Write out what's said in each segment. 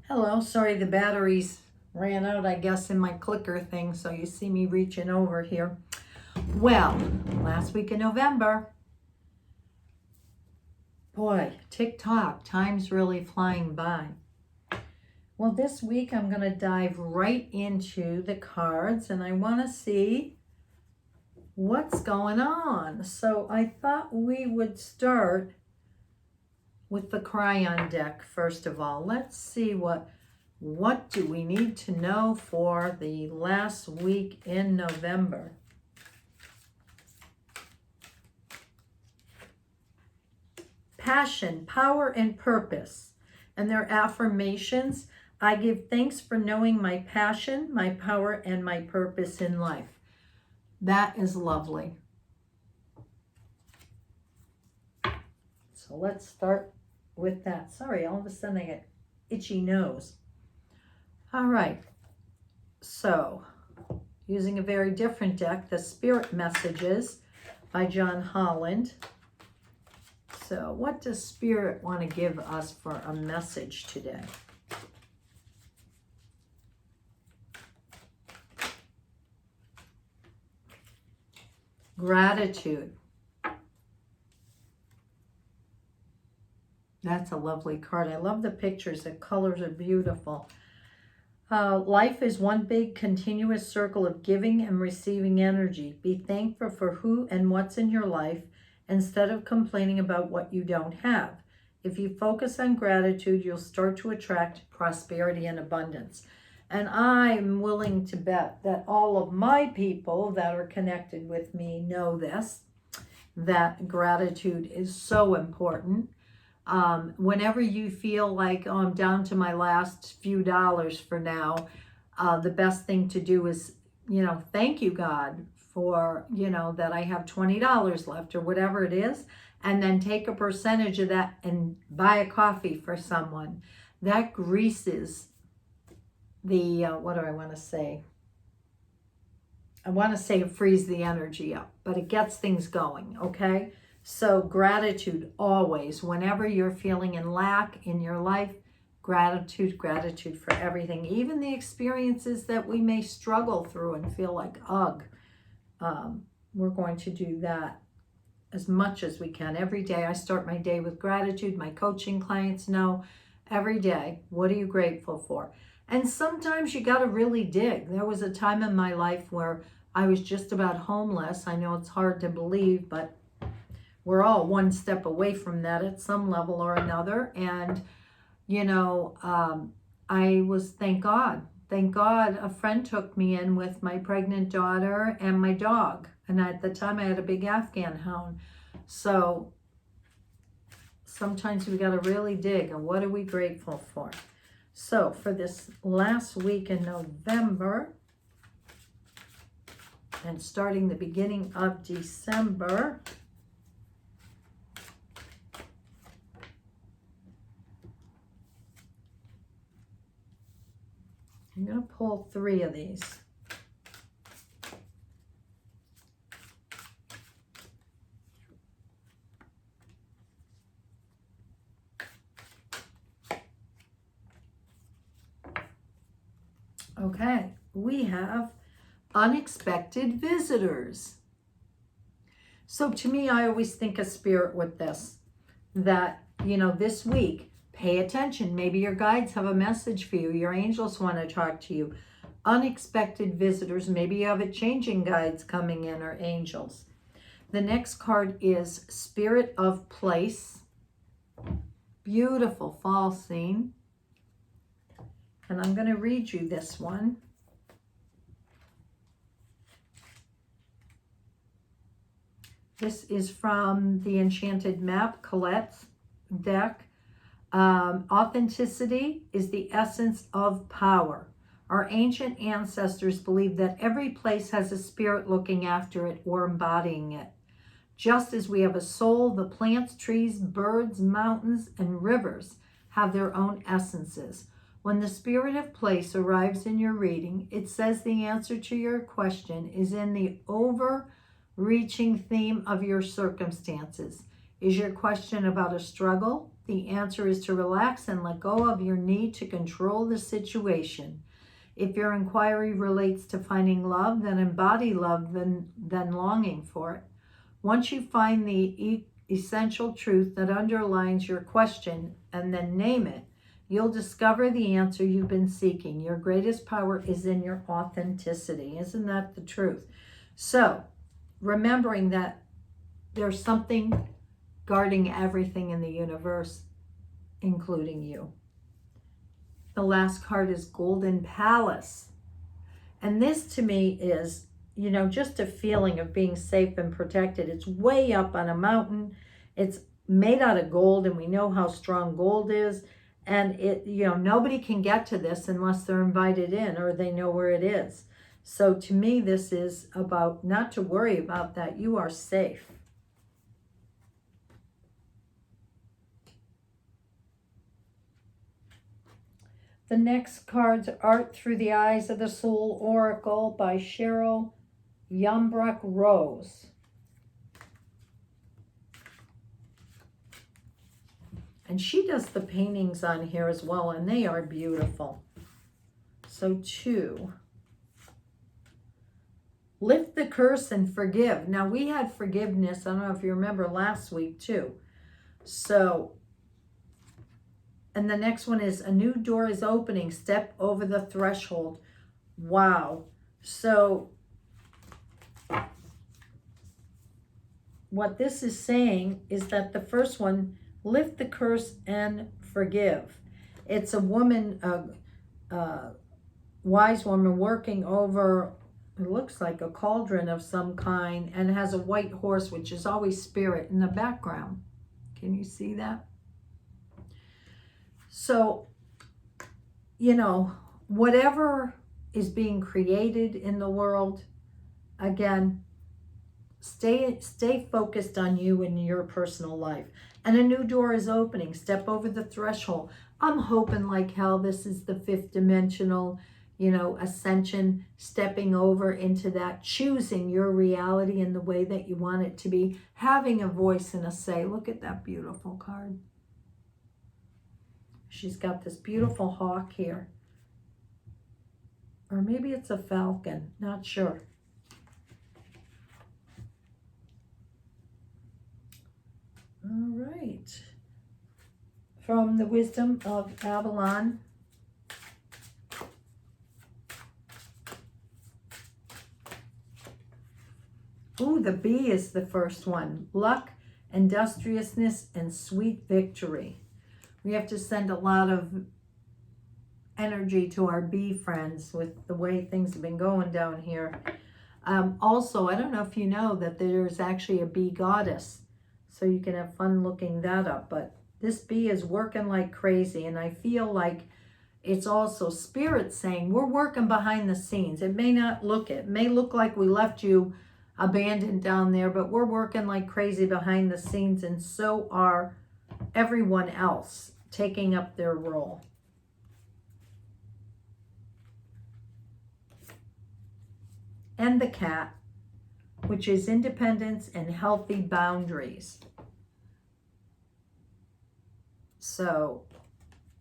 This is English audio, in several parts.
Hello, sorry the batteries ran out, I guess, in my clicker thing, so you see me reaching over here. Well, last week in November, boy, tick-tock, time's really flying by. Well, this week I'm going to dive right into the cards, and I want to see what's going on. So I thought we would start with the Cryon deck, first of all. Let's see what do we need to know for the last week in November. Passion, power, and purpose. And their affirmations: I give thanks for knowing my passion, my power, and my purpose in life. That is lovely. So let's start with that. Sorry, all of a sudden I get itchy nose. All right, so using a very different deck, the Spirit Messages by John Holland. So what does Spirit want to give us for a message today? Gratitude. That's a lovely card. I love the pictures. The colors are beautiful. Life is one big continuous circle of giving and receiving energy. Be thankful for who and what's in your life instead of complaining about what you don't have. If you focus on gratitude, you'll start to attract prosperity and abundance. And I'm willing to bet that all of my people that are connected with me know this, that gratitude is so important. Whenever you feel like, oh, I'm down to my last few dollars for now, the best thing to do is, thank you, God, for, that I have $20 left or whatever it is, and then take a percentage of that and buy a coffee for someone. That greases the, what do I want to say? I want to say it frees the energy up, but it gets things going, okay? So gratitude always, whenever you're feeling in lack in your life, gratitude for everything, even the experiences that we may struggle through and feel like, ugh, we're going to do that as much as we can. Every day I start my day with gratitude. My coaching clients know every day, what are you grateful for? And sometimes you got to really dig. There was a time in my life where I was just about homeless. I know it's hard to believe, but we're all one step away from that at some level or another. And, I was, thank God, a friend took me in with my pregnant daughter and my dog. And at the time I had a big Afghan hound. So sometimes we got to really dig. And what are we grateful for? So for this last week in November and starting the beginning of December, I'm going to pull 3 of these. Okay, we have unexpected visitors. So to me, I always think of Spirit with this, that, this week, pay attention. Maybe your guides have a message for you. Your angels want to talk to you. Unexpected visitors. Maybe you have a changing guides coming in or angels. The next card is Spirit of Place. Beautiful fall scene. And I'm going to read you this one. This is from the Enchanted Map, Colette's deck. Authenticity is the essence of power. Our ancient ancestors believed that every place has a spirit looking after it or embodying it. Just as we have a soul, the plants, trees, birds, mountains, and rivers have their own essences. When the Spirit of Place arrives in your reading, it says the answer to your question is in the overreaching theme of your circumstances. Is your question about a struggle, The answer is to relax and let go of your need to control the situation. If your inquiry relates to finding love, then embody love, then longing for it. Once you find the essential truth that underlines your question and then name it, you'll discover the answer you've been seeking. Your greatest power is in your authenticity. Isn't that the truth? So, remembering that there's something guarding everything in the universe, including you. The last card is Golden Palace. And this to me is, you know, just a feeling of being safe and protected. It's way up on a mountain. It's made out of gold, and we know how strong gold is. And it, you know, nobody can get to this unless they're invited in or they know where it is. So to me, this is about not to worry about that. You are safe. The next cards are Art Through the Eyes of the Soul Oracle by Cheryl Yombrock Rose. And she does the paintings on here as well, and they are beautiful. So 2. Lift the curse and forgive. Now, we had forgiveness, I don't know if you remember, last week too. So, and the next one is a new door is opening. Step over the threshold. Wow. So, what this is saying is that the first one, lift the curse and forgive. It's a woman, a wise woman working over, it looks like a cauldron of some kind, and has a white horse, which is always spirit in the background. Can you see that? So, you know, whatever is being created in the world, again, stay focused on you and your personal life. And a new door is opening. Step over the threshold. I'm hoping like hell this is the 5th dimensional, you know, ascension, stepping over into that, choosing your reality in the way that you want it to be, having a voice and a say. Look at that beautiful card. She's got this beautiful hawk here. Or maybe it's a falcon, not sure. All right. From the Wisdom of Avalon. Ooh, the bee is the first one. Luck, industriousness, and sweet victory. We have to send a lot of energy to our bee friends with the way things have been going down here. Also, I don't know if you know that there's actually a bee goddess, so you can have fun looking that up. But this bee is working like crazy, and I feel like it's also spirit saying we're working behind the scenes. It may not look it. It may look like we left you abandoned down there, but we're working like crazy behind the scenes, and so are everyone else taking up their role. And the cat, which is independence and healthy boundaries. So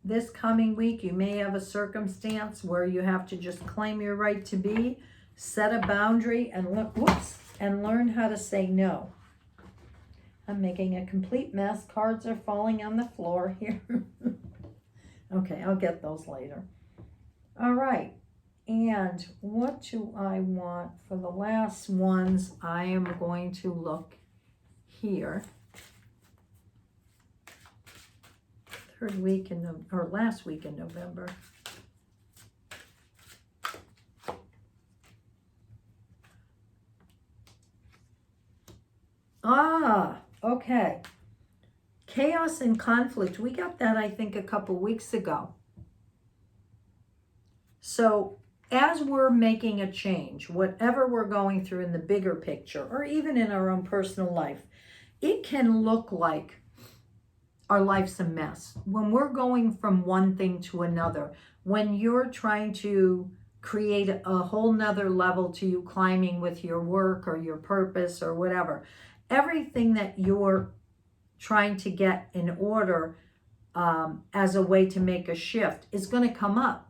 this coming week, you may have a circumstance where you have to just claim your right to be, set a boundary, and look, whoops, and learn how to say no. I'm making a complete mess. Cards are falling on the floor here. Okay, I'll get those later. All right. And what do I want for the last ones? I am going to look here. Last week in November. Okay. Chaos and conflict. We got that, I think, a couple weeks ago. So as we're making a change, whatever we're going through in the bigger picture, or even in our own personal life, it can look like our life's a mess. When we're going from one thing to another, when you're trying to create a whole nother level to you climbing with your work or your purpose or whatever, everything that you're trying to get in order as a way to make a shift is going to come up.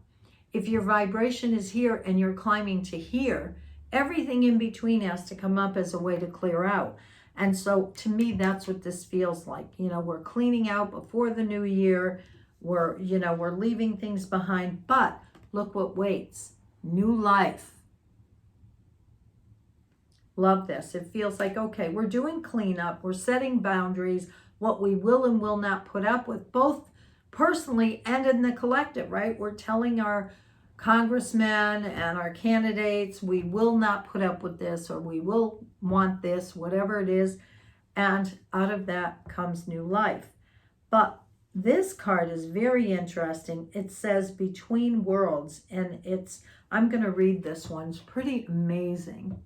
If your vibration is here and you're climbing to here, everything in between has to come up as a way to clear out. And so to me, that's what this feels like. You know, we're cleaning out before the new year. We're leaving things behind, but look what waits. New life. Love this. It feels like, okay, we're doing cleanup. We're setting boundaries, what we will and will not put up with, both personally and in the collective, right? We're telling our congressmen and our candidates, we will not put up with this, or we will want this, whatever it is. And out of that comes new life. But this card is very interesting. It says between worlds, and I'm going to read this one. It's pretty amazing.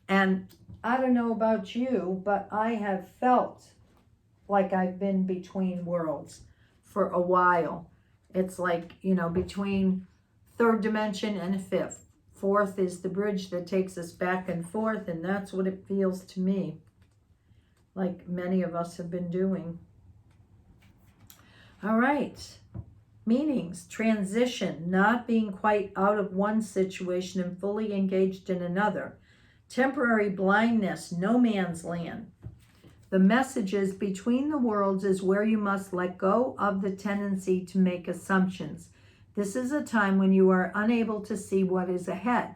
And I don't know about you, but I have felt like I've been between worlds for a while. It's like, you know, between third dimension and fifth. Fourth is the bridge that takes us back and forth, and that's what it feels to me, like many of us have been doing. All right. Meanings: transition, not being quite out of one situation and fully engaged in another. Temporary blindness, no man's land. The message is between the worlds is where you must let go of the tendency to make assumptions. This is a time when you are unable to see what is ahead.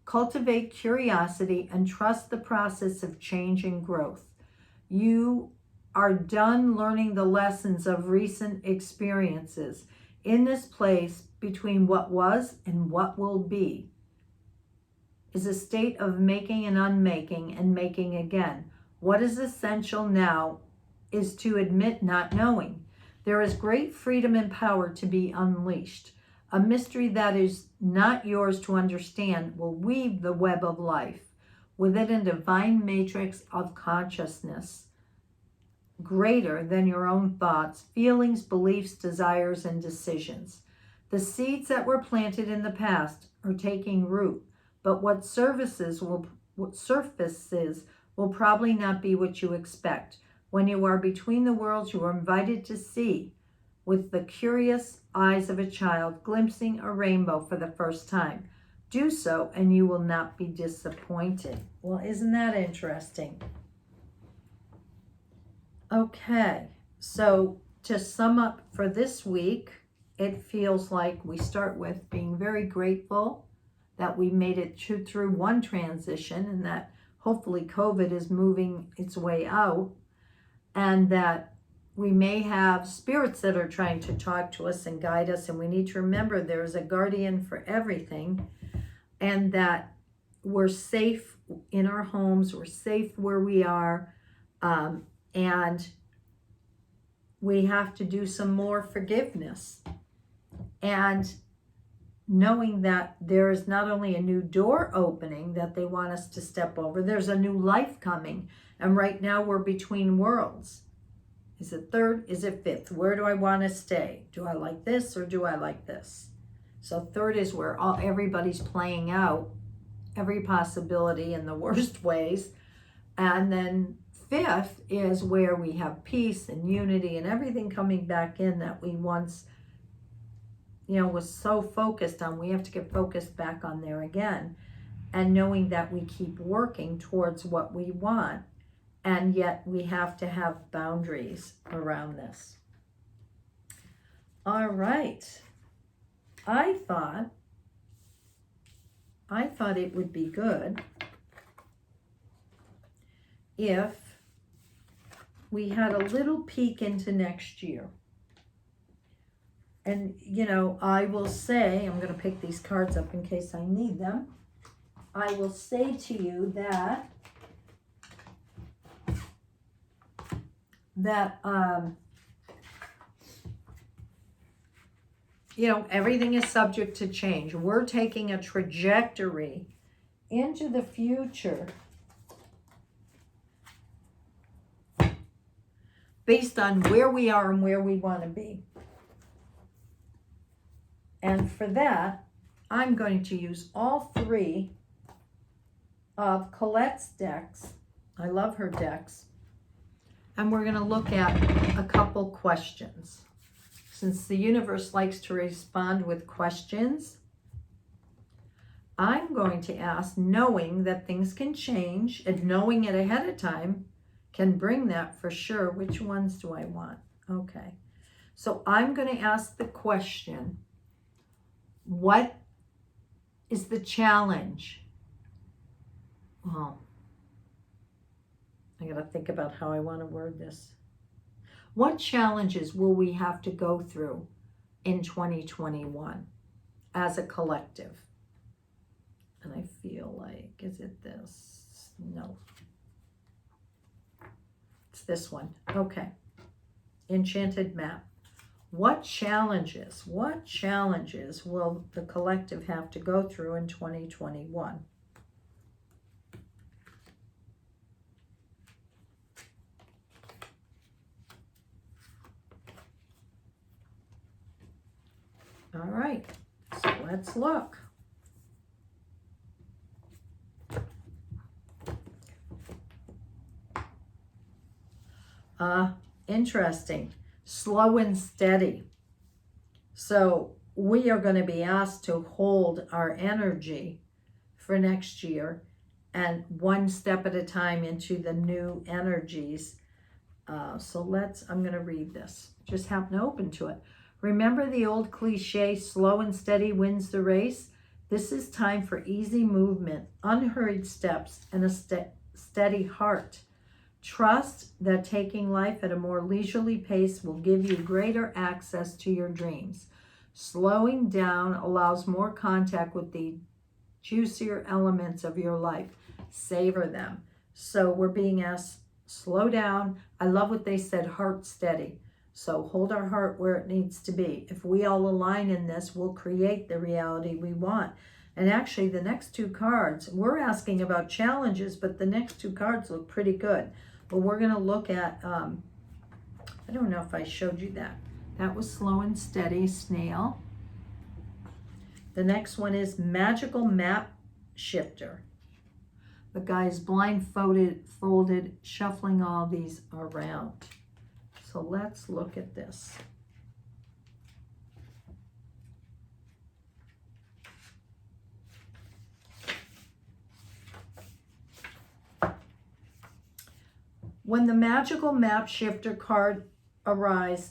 Cultivate curiosity and trust the process of change and growth. You are done learning the lessons of recent experiences. In this place between what was and what will be is a state of making and unmaking and making again. What is essential now is to admit not knowing. There is great freedom and power to be unleashed. A mystery that is not yours to understand will weave the web of life within a divine matrix of consciousness, greater than your own thoughts, feelings, beliefs, desires, and decisions. The seeds that were planted in the past are taking root, but what surfaces will probably not be what you expect. When you are between the worlds, you are invited to see with the curious eyes of a child glimpsing a rainbow for the first time. Do so and you will not be disappointed. Well, isn't that interesting? Okay, so to sum up for this week, it feels like we start with being very grateful that we made it through one transition, and that hopefully COVID is moving its way out, and that we may have spirits that are trying to talk to us and guide us, and we need to remember there's a guardian for everything, and that we're safe in our homes, we're safe where we are, and we have to do some more forgiveness. And knowing that there is not only a new door opening that they want us to step over, there's a new life coming. And right now we're between worlds. Is it third? Is it fifth? Where do I want to stay? Do I like this or do I like this? So third is where everybody's playing out every possibility in the worst ways. And then fifth is where we have peace and unity and everything coming back in that we once, was so focused on. We have to get focused back on there again. And knowing that we keep working towards what we want, and yet we have to have boundaries around this. All right. I thought it would be good if we had a little peek into next year. And, I will say, I'm going to pick these cards up in case I need them. I will say to you that everything is subject to change. We're taking a trajectory into the future based on where we are and where we want to be. And for that, I'm going to use all three of Colette's decks. I love her decks. and we're going to look at a couple questions. Since the universe likes to respond with questions, I'm going to ask, knowing that things can change, and knowing it ahead of time can bring that for sure. Which ones do I want? Okay. So I'm going to ask the question, what is the challenge? Well, I got to think about how I want to word this. What challenges will we have to go through in 2021 as a collective? And I feel like, is it this? No. It's this one. Okay. Enchanted map. What challenges will the collective have to go through in 2021? All right, so let's look. Interesting. Slow and steady. So we are going to be asked to hold our energy for next year and one step at a time into the new energies. So I'm going to read this. Just happen to open to it. Remember the old cliche, slow and steady wins the race? This is time for easy movement, unhurried steps, and a steady heart. Trust that taking life at a more leisurely pace will give you greater access to your dreams. Slowing down allows more contact with the juicier elements of your life. Savor them. So we're being asked, slow down. I love what they said, heart steady. So hold our heart where it needs to be. If we all align in this, we'll create the reality we want. And actually, the next two cards, we're asking about challenges, but the next two cards look pretty good. But we're going to look at, I don't know if I showed you that. That was slow and steady, snail. The next one is magical map shifter. The guy's blindfolded, shuffling all these around. So let's look at this. When the magical map shifter card arrives,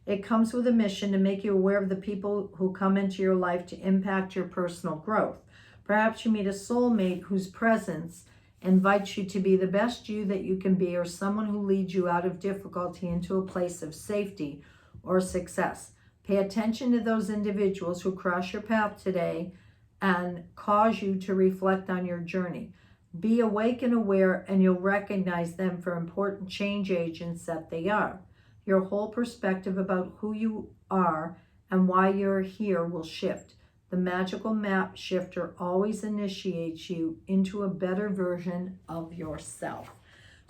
it comes with a mission to make you aware of the people who come into your life to impact your personal growth. Perhaps you meet a soulmate whose presence invites you to be the best you that you can be, or someone who leads you out of difficulty into a place of safety or success. Pay attention to those individuals who cross your path today and cause you to reflect on your journey. Be awake and aware, and you'll recognize them for important change agents that they are. Your whole perspective about who you are and why you're here will shift. The magical map shifter always initiates you into a better version of yourself.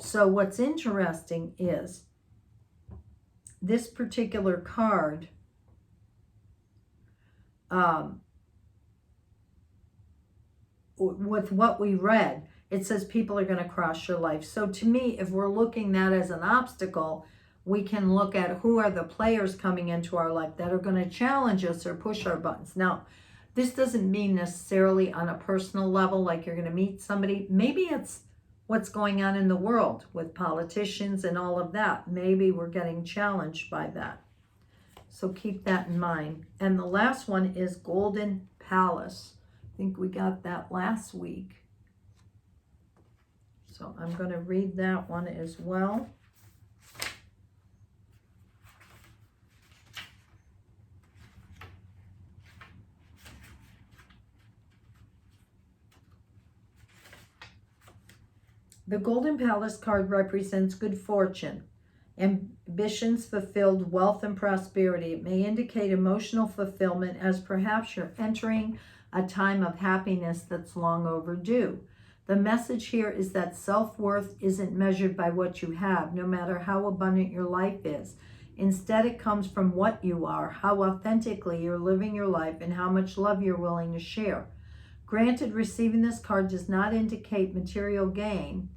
So what's interesting is this particular card with what we read, it says people are going to cross your life. So to me, if we're looking at that as an obstacle, we can look at who are the players coming into our life that are going to challenge us or push our buttons. Now, this doesn't mean necessarily on a personal level, like you're going to meet somebody. Maybe it's what's going on in the world with politicians and all of that. Maybe we're getting challenged by that. So keep that in mind. And the last one is Golden Palace. I think we got that last week. So I'm going to read that one as well. The Golden Palace card represents good fortune, ambitions fulfilled, wealth, and prosperity. It may indicate emotional fulfillment, as perhaps you're entering a time of happiness that's long overdue. The message here is that self-worth isn't measured by what you have, no matter how abundant your life is. Instead, it comes from what you are, how authentically you're living your life, and how much love you're willing to share. Granted, receiving this card does not indicate material gain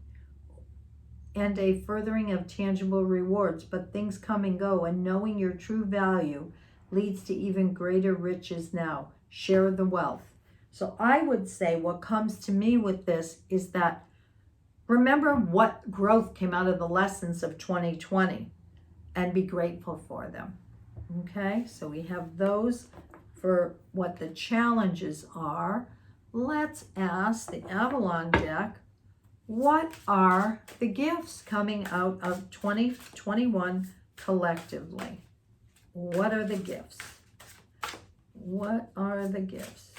and a furthering of tangible rewards, but things come and go, and knowing your true value leads to even greater riches now. Share the wealth. So I would say what comes to me with this is that remember what growth came out of the lessons of 2020 and be grateful for them. Okay, so we have those for what the challenges are. Let's ask the Avalon deck, what are the gifts coming out of 2021 collectively? What are the gifts? What are the gifts?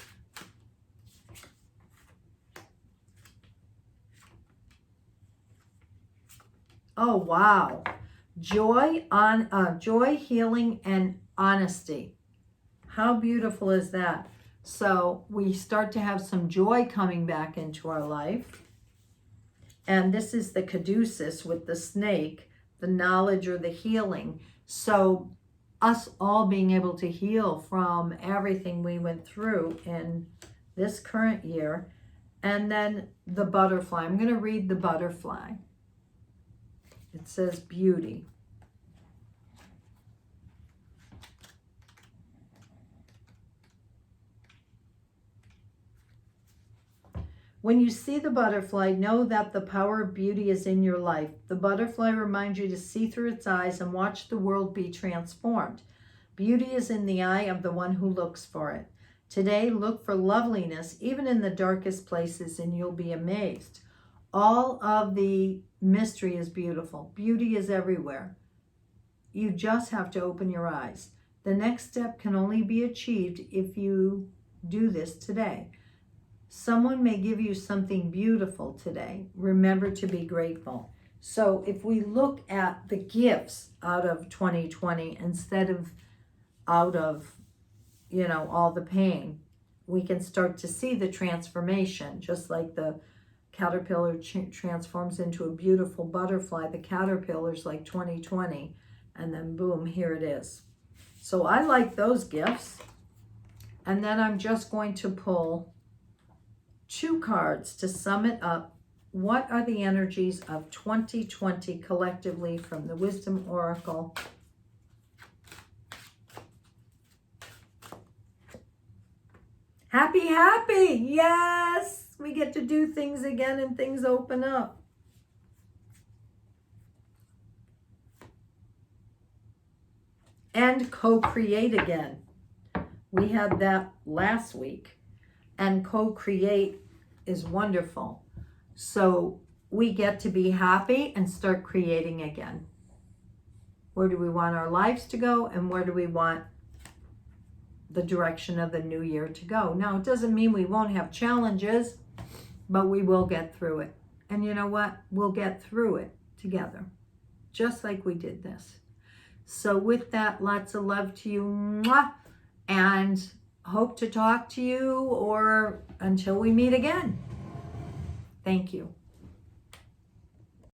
Oh, wow. Joy, healing, and honesty. How beautiful is that? So we start to have some joy coming back into our life. And this is the caduceus with the snake, the knowledge or the healing. So us all being able to heal from everything we went through in this current year. And then the butterfly. I'm going to read the butterfly. It says beauty. When you see the butterfly, know that the power of beauty is in your life. The butterfly reminds you to see through its eyes and watch the world be transformed. Beauty is in the eye of the one who looks for it. Today, look for loveliness even in the darkest places, and you'll be amazed. All of the mystery is beautiful. Beauty is everywhere. You just have to open your eyes. The next step can only be achieved if you do this today. Someone may give you something beautiful today. Remember to be grateful. So if we look at the gifts out of 2020 instead of out of, all the pain, we can start to see the transformation. Just like the caterpillar transforms into a beautiful butterfly, the caterpillar's like 2020, and then boom, here it is. So I like those gifts. And then I'm just going to pull 2 cards to sum it up. What are the energies of 2020 collectively from the Wisdom Oracle? Happy, happy. Yes, we get to do things again and things open up. And co-create again. We had that last week. And co-create is wonderful. So we get to be happy and start creating again. Where do we want our lives to go, and where do we want the direction of the new year to go? Now, it doesn't mean we won't have challenges, but we will get through it. And you know what? We'll get through it together, just like we did this. So with that, lots of love to you. Mwah! And hope to talk to you or until we meet again. Thank you.